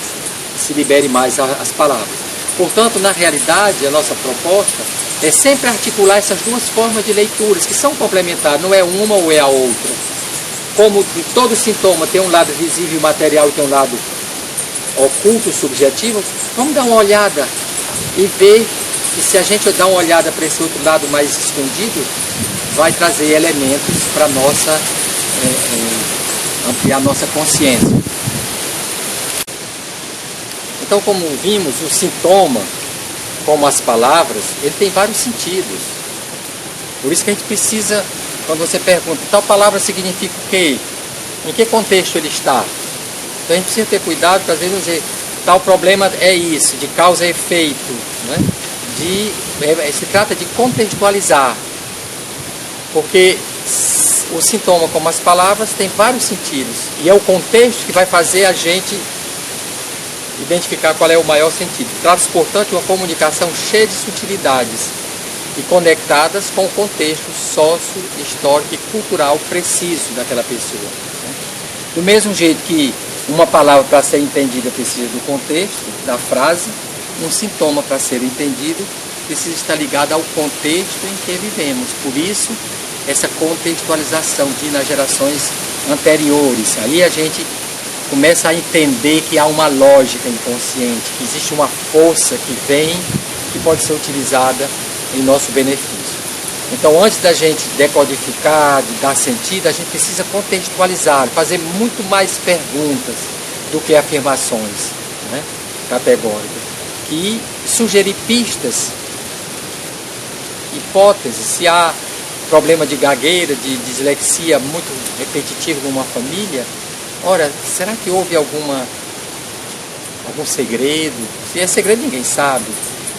se libere mais as palavras. Portanto, na realidade, a nossa proposta é sempre articular essas duas formas de leituras, que são complementares, não é uma ou é a outra. Como todo sintoma tem um lado visível e material e tem um lado oculto, subjetivo, vamos dar uma olhada e ver que se a gente dar uma olhada para esse outro lado mais escondido, vai trazer elementos para nossa ampliar nossa consciência. Então, como vimos, o sintoma, como as palavras, ele tem vários sentidos. Por isso que a gente precisa, quando você pergunta, tal palavra significa o quê? Em que contexto ele está? Então a gente precisa ter cuidado para às vezes dizer, tal problema é isso, de causa e efeito, né? Se trata de contextualizar, porque o sintoma, como as palavras, tem vários sentidos, e é o contexto que vai fazer a gente identificar qual é o maior sentido. Trata-se, portanto, de uma comunicação cheia de sutilidades e conectadas com o contexto sócio, histórico e cultural preciso daquela pessoa. Do mesmo jeito que uma palavra para ser entendida precisa do contexto, da frase, um sintoma para ser entendido precisa estar ligado ao contexto em que vivemos. Por isso, essa contextualização de ir nas gerações anteriores. Aí a gente começa a entender que há uma lógica inconsciente, que existe uma força que vem, que pode ser utilizada em nosso benefício. Então, antes da gente decodificar, de dar sentido, a gente precisa contextualizar, fazer muito mais perguntas do que afirmações, né, categóricas, e sugerir pistas, hipóteses. Se há problema de gagueira, de dislexia muito repetitivo numa família, ora, será que houve algum segredo? Se é segredo, ninguém sabe.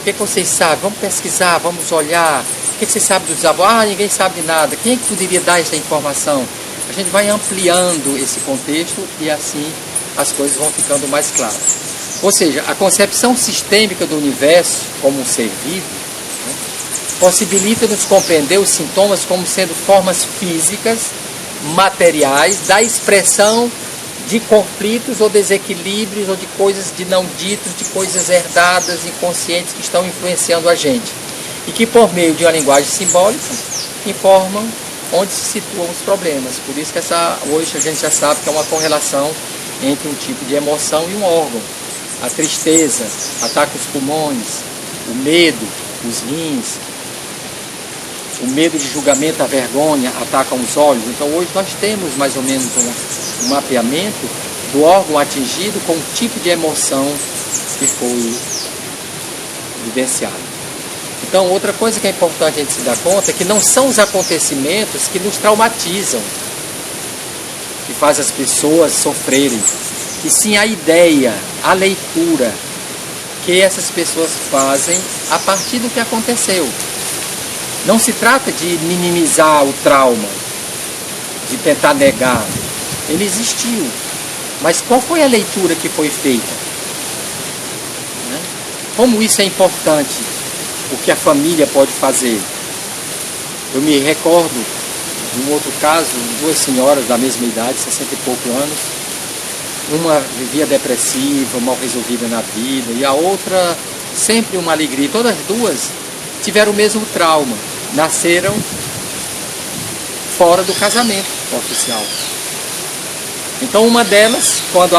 O que vocês sabem? Vamos pesquisar, vamos olhar. O que vocês sabem dos avós? Ah, ninguém sabe de nada. Quem é que poderia dar essa informação? A gente vai ampliando esse contexto e assim as coisas vão ficando mais claras. Ou seja, a concepção sistêmica do universo como um ser vivo, né, possibilita-nos compreender os sintomas como sendo formas físicas, materiais, da expressão de conflitos ou desequilíbrios ou de coisas de não ditos, de coisas herdadas, inconscientes que estão influenciando a gente. E que por meio de uma linguagem simbólica informam onde se situam os problemas. Por isso que hoje a gente já sabe que é uma correlação entre um tipo de emoção e um órgão. A tristeza ataca os pulmões, o medo, os rins, o medo de julgamento, a vergonha atacam os olhos. Então hoje nós temos mais ou menos um mapeamento do órgão atingido com o tipo de emoção que foi vivenciado. Então, outra coisa que é importante a gente se dar conta é que não são os acontecimentos que nos traumatizam, que faz as pessoas sofrerem, e sim a ideia, a leitura que essas pessoas fazem a partir do que aconteceu. Não se trata de minimizar o trauma, de tentar negar. Ele existiu, mas qual foi a leitura que foi feita? Como isso é importante? O que a família pode fazer. Eu me recordo de um outro caso, duas senhoras da mesma idade, 60 e poucos anos. Uma vivia depressiva, mal resolvida na vida, e a outra sempre uma alegria. Todas as duas tiveram o mesmo trauma, nasceram fora do casamento oficial. Então uma delas, quando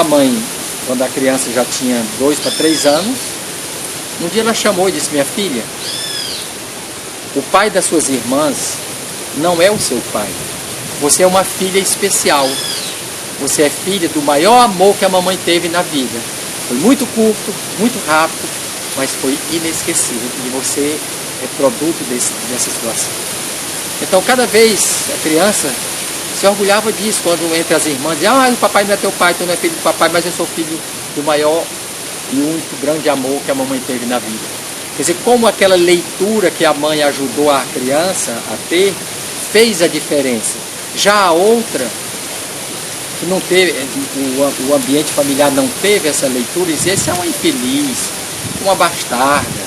a criança já tinha 2 para 3 anos, um dia ela chamou e disse: minha filha, o pai das suas irmãs não é o seu pai. Você é uma filha especial. Você é filha do maior amor que a mamãe teve na vida. Foi muito curto, muito rápido, mas foi inesquecível. E você é produto dessa situação. Então, cada vez a criança se orgulhava disso, quando entre as irmãs dizia: ah, o papai não é teu pai, tu não é filho do papai, mas eu sou filho do maior e único grande amor que a mamãe teve na vida. Quer dizer, como aquela leitura que a mãe ajudou a criança a ter, fez a diferença. Já a outra que não teve, o ambiente familiar não teve essa leitura, e dizer, esse é uma infeliz, uma bastarda,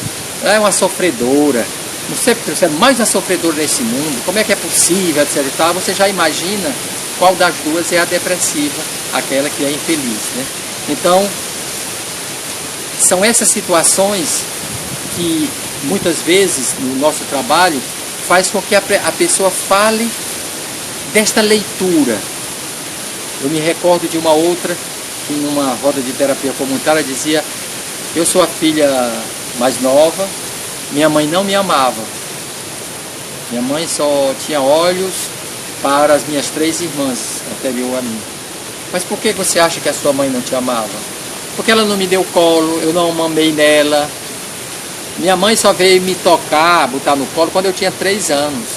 é uma sofredora, não sei porque você é mais uma sofredora nesse mundo, como é que é possível, etc e tal, você já imagina qual das duas é a depressiva, aquela que é infeliz, né? Então, são essas situações que muitas vezes no nosso trabalho faz com que a pessoa fale desta leitura. Eu me recordo de uma outra que numa roda de terapia comunitária dizia: eu sou a filha mais nova, minha mãe não me amava, minha mãe só tinha olhos para as minhas 3 irmãs anterior a mim. Mas por que você acha que a sua mãe não te amava? Porque ela não me deu colo, eu não mamei nela. Minha mãe só veio me tocar, botar no colo quando eu tinha 3 anos.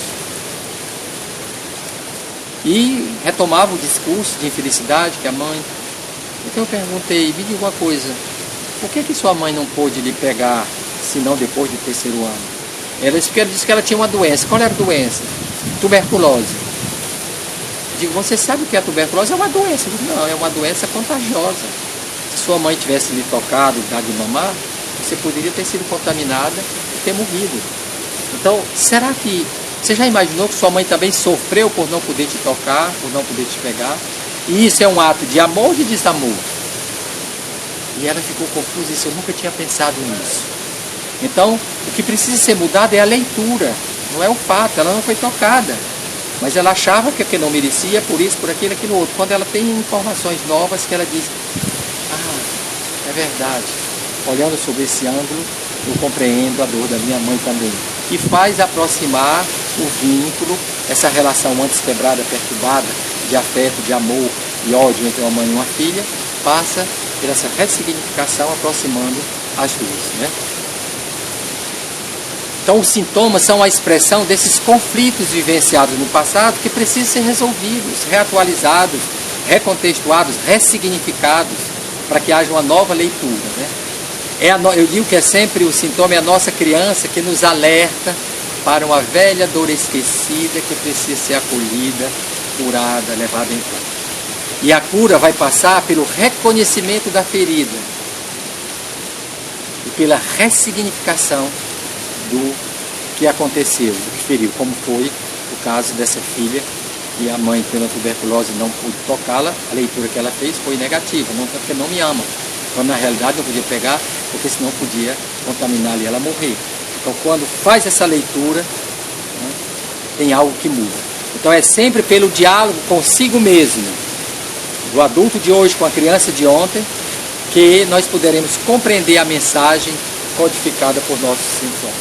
E retomava o discurso de infelicidade que a mãe... Então eu perguntei, me diga uma coisa, por que sua mãe não pôde lhe pegar, senão depois do 3º ano? Ela disse que ela tinha uma doença. Qual era a doença? Tuberculose. Eu digo, você sabe que a tuberculose é uma doença? Eu digo, não, é uma doença contagiosa. Se sua mãe tivesse lhe tocado, dado de mamar, você poderia ter sido contaminada e ter morrido. Então, será que... Você já imaginou que sua mãe também sofreu por não poder te tocar, por não poder te pegar? E isso é um ato de amor ou de desamor? E ela ficou confusa e disse, eu nunca tinha pensado nisso. Então, o que precisa ser mudado é a leitura, não é o fato. Ela não foi tocada, mas ela achava que aquilo não merecia, por isso, por aquilo, aquilo outro. Quando ela tem informações novas que ela diz, é verdade, olhando sobre esse ângulo, eu compreendo a dor da minha mãe também. E faz aproximar o vínculo, essa relação antes quebrada, perturbada, de afeto, de amor e ódio entre uma mãe e uma filha, passa por essa ressignificação aproximando as duas, né? Então os sintomas são a expressão desses conflitos vivenciados no passado que precisam ser resolvidos, reatualizados, recontextuados, ressignificados, para que haja uma nova leitura, né? Eu digo que é sempre o sintoma, é a nossa criança que nos alerta para uma velha dor esquecida que precisa ser acolhida, curada, levada em conta. E a cura vai passar pelo reconhecimento da ferida e pela ressignificação do que aconteceu, do que feriu, como foi o caso dessa filha, e a mãe, pela tuberculose, não pôde tocá-la. A leitura que ela fez foi negativa, não porque não me ama, quando na realidade não podia pegar, porque senão podia contaminar e ela morrer. Então, quando faz essa leitura, né, tem algo que muda. Então, é sempre pelo diálogo consigo mesmo, do adulto de hoje com a criança de ontem, que nós poderemos compreender a mensagem codificada por nossos sintomas.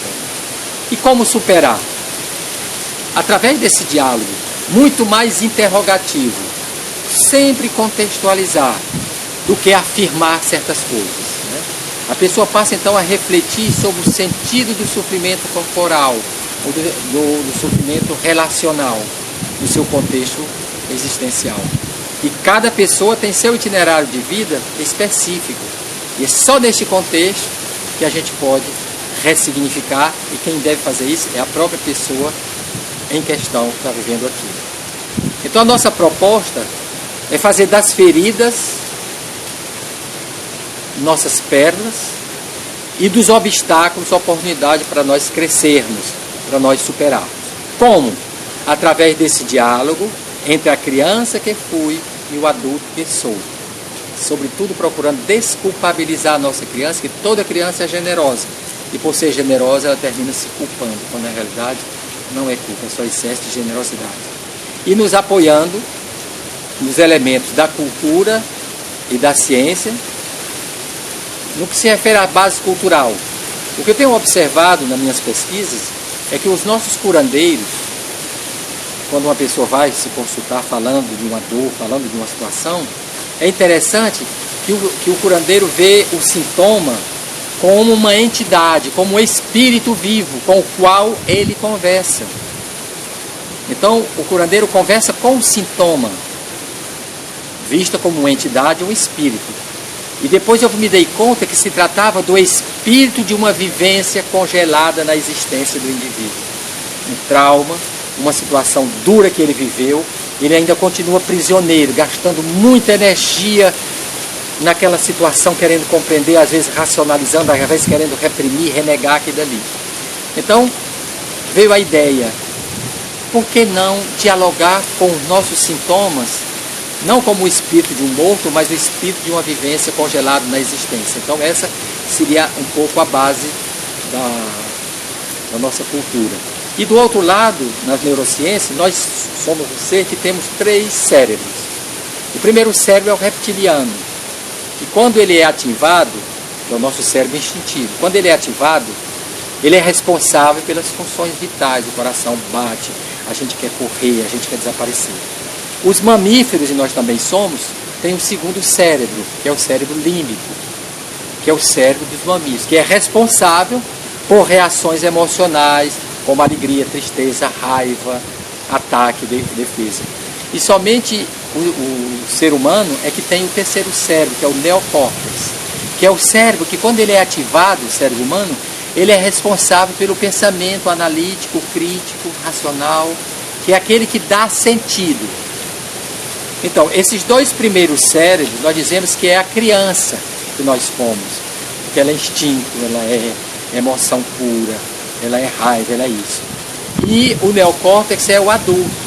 E como superar? Através desse diálogo, muito mais interrogativo, sempre contextualizar do que afirmar certas coisas, né? A pessoa passa então a refletir sobre o sentido do sofrimento corporal, ou do sofrimento relacional, no seu contexto existencial. E cada pessoa tem seu itinerário de vida específico. E é só neste contexto que a gente pode ressignificar, e quem deve fazer isso é a própria pessoa em questão que está vivendo aqui. Então a nossa proposta é fazer das feridas nossas pérolas e dos obstáculos oportunidade para nós crescermos, para nós superarmos. Como? Através desse diálogo entre a criança que fui e o adulto que sou. Sobretudo procurando desculpabilizar a nossa criança, que toda criança é generosa. E por ser generosa, ela termina se culpando, quando na realidade não é culpa, é só excesso de generosidade. E nos apoiando nos elementos da cultura e da ciência, no que se refere à base cultural. O que eu tenho observado nas minhas pesquisas é que os nossos curandeiros, quando uma pessoa vai se consultar falando de uma dor, falando de uma situação, é interessante que o curandeiro vê o sintoma como uma entidade, como um espírito vivo com o qual ele conversa. Então, o curandeiro conversa com o sintoma, vista como uma entidade, um espírito. E depois eu me dei conta que se tratava do espírito de uma vivência congelada na existência do indivíduo. Um trauma, uma situação dura que ele viveu ele ainda continua prisioneiro, gastando muita energia naquela situação, querendo compreender, às vezes racionalizando, às vezes querendo reprimir, renegar aquilo ali. Então, veio a ideia, por que não dialogar com os nossos sintomas, não como o espírito de um morto, mas o espírito de uma vivência congelada na existência. Então essa seria um pouco a base da nossa cultura. E do outro lado, nas neurociências, nós somos um ser que temos 3 cérebros. O primeiro cérebro é o reptiliano, e quando ele é ativado, é o nosso cérebro instintivo, quando ele é ativado, ele é responsável pelas funções vitais, o coração bate, a gente quer correr, a gente quer desaparecer. Os mamíferos, e nós também somos, tem um segundo cérebro, que é o cérebro límbico, que é o cérebro dos mamíferos, que é responsável por reações emocionais, como alegria, tristeza, raiva, ataque, defesa. E somente o ser humano é que tem o terceiro cérebro, que é o neocórtex, que é o cérebro que, quando ele é ativado, o cérebro humano, ele é responsável pelo pensamento analítico, crítico, racional, que é aquele que dá sentido. Então, esses 2 primeiros cérebros, nós dizemos que é a criança que nós fomos, porque ela é instinto, ela é emoção pura, ela é raiva, ela é isso. E o neocórtex é o adulto.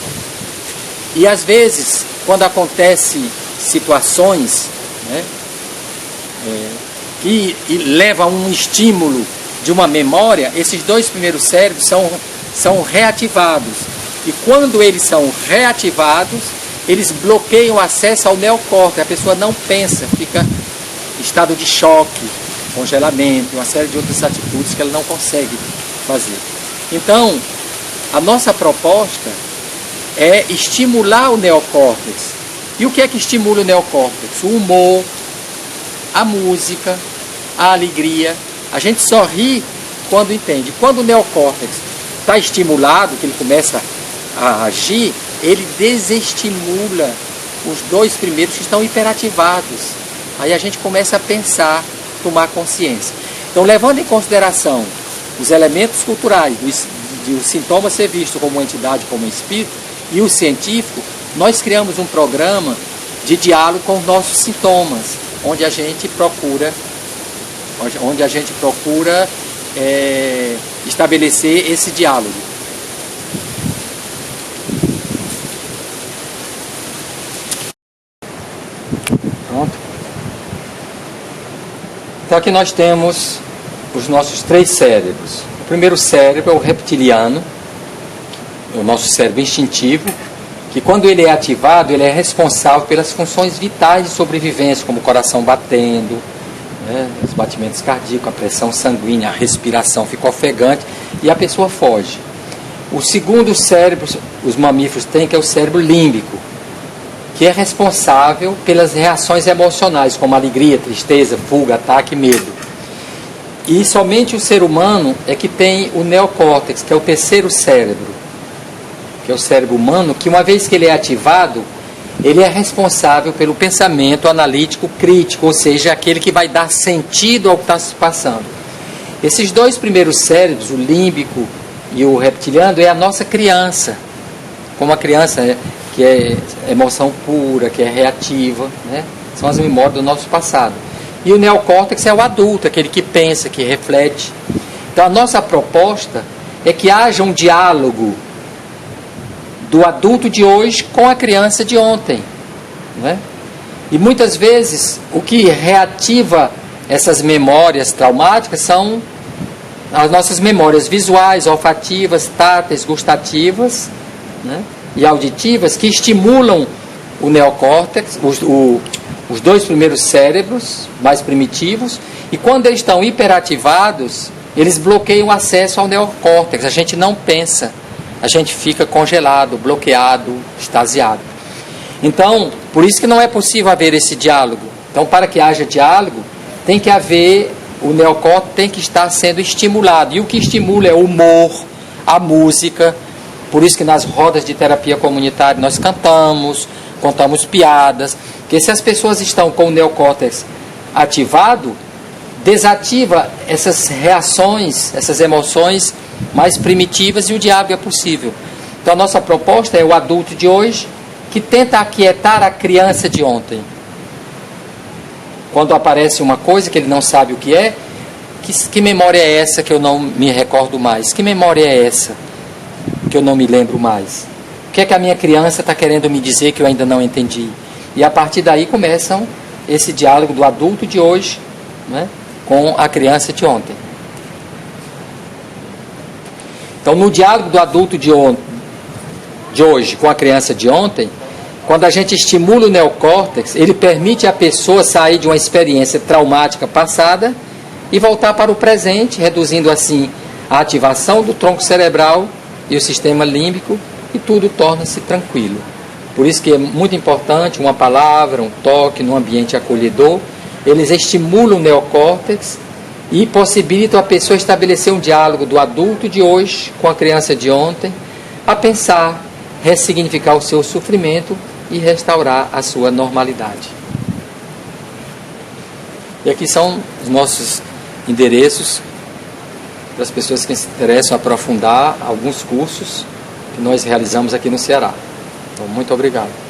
E às vezes, quando acontecem situações, né, que levam a um estímulo de uma memória, esses 2 primeiros cérebros são reativados. E quando eles são reativados, eles bloqueiam o acesso ao neocórtex. A pessoa não pensa, fica em estado de choque, congelamento, uma série de outras atitudes que ela não consegue fazer. Então, a nossa proposta é estimular o neocórtex. E o que é que estimula o neocórtex? O humor, a música, a alegria. A gente só ri quando entende. Quando o neocórtex está estimulado, que ele começa a agir, ele desestimula os 2 primeiros que estão hiperativados. Aí a gente começa a pensar, tomar consciência. Então, levando em consideração os elementos culturais, de o sintoma ser visto como uma entidade, como um espírito, e o científico, nós criamos um programa de diálogo com os nossos sintomas, onde a gente procura estabelecer esse diálogo. Pronto. Então aqui nós temos os nossos 3 cérebros. O primeiro cérebro é o reptiliano, o nosso cérebro instintivo, que quando ele é ativado, ele é responsável pelas funções vitais de sobrevivência, como o coração batendo, né, os batimentos cardíacos, a pressão sanguínea, a respiração fica ofegante e a pessoa foge. O segundo cérebro, os mamíferos têm, que é o cérebro límbico, que é responsável pelas reações emocionais, como alegria, tristeza, fuga, ataque, medo. E somente o ser humano é que tem o neocórtex, que é o terceiro cérebro, que é o cérebro humano, que uma vez que ele é ativado, ele é responsável pelo pensamento analítico crítico, ou seja, aquele que vai dar sentido ao que está se passando. Esses 2 primeiros cérebros, o límbico e o reptiliano, é a nossa criança, como a criança que é emoção pura, que é reativa, né? São as memórias do nosso passado. E o neocórtex é o adulto, aquele que pensa, que reflete. Então a nossa proposta é que haja um diálogo do adulto de hoje com a criança de ontem, né? E muitas vezes o que reativa essas memórias traumáticas são as nossas memórias visuais, olfativas, táteis, gustativas, né, e auditivas, que estimulam o neocórtex, os 2 primeiros cérebros mais primitivos, e quando eles estão hiperativados, eles bloqueiam o acesso ao neocórtex. A gente não pensa, a gente fica congelado, bloqueado, extasiado. Então, por isso que não é possível haver esse diálogo. Então, para que haja diálogo, tem que haver, o neocórtex tem que estar sendo estimulado. E o que estimula é o humor, a música. Por isso que nas rodas de terapia comunitária nós cantamos, contamos piadas. Porque se as pessoas estão com o neocórtex ativado, desativa essas reações, essas emoções mais primitivas, e o diálogo é possível. Então a nossa proposta é o adulto de hoje, que tenta aquietar a criança de ontem. Quando aparece uma coisa que ele não sabe o que é, que memória é essa que eu não me recordo mais? Que memória é essa que eu não me lembro mais? O que é que a minha criança está querendo me dizer que eu ainda não entendi? E a partir daí começam esse diálogo do adulto de hoje, né, com a criança de ontem. Então, no diálogo do adulto de hoje com a criança de ontem, quando a gente estimula o neocórtex, ele permite à pessoa sair de uma experiência traumática passada e voltar para o presente, reduzindo assim a ativação do tronco cerebral e o sistema límbico, e tudo torna-se tranquilo. Por isso que é muito importante uma palavra, um toque num ambiente acolhedor. Eles estimulam o neocórtex e possibilitam a pessoa estabelecer um diálogo do adulto de hoje com a criança de ontem, a pensar, ressignificar o seu sofrimento e restaurar a sua normalidade. E aqui são os nossos endereços para as pessoas que se interessam aprofundar alguns cursos que nós realizamos aqui no Ceará. Então, muito obrigado.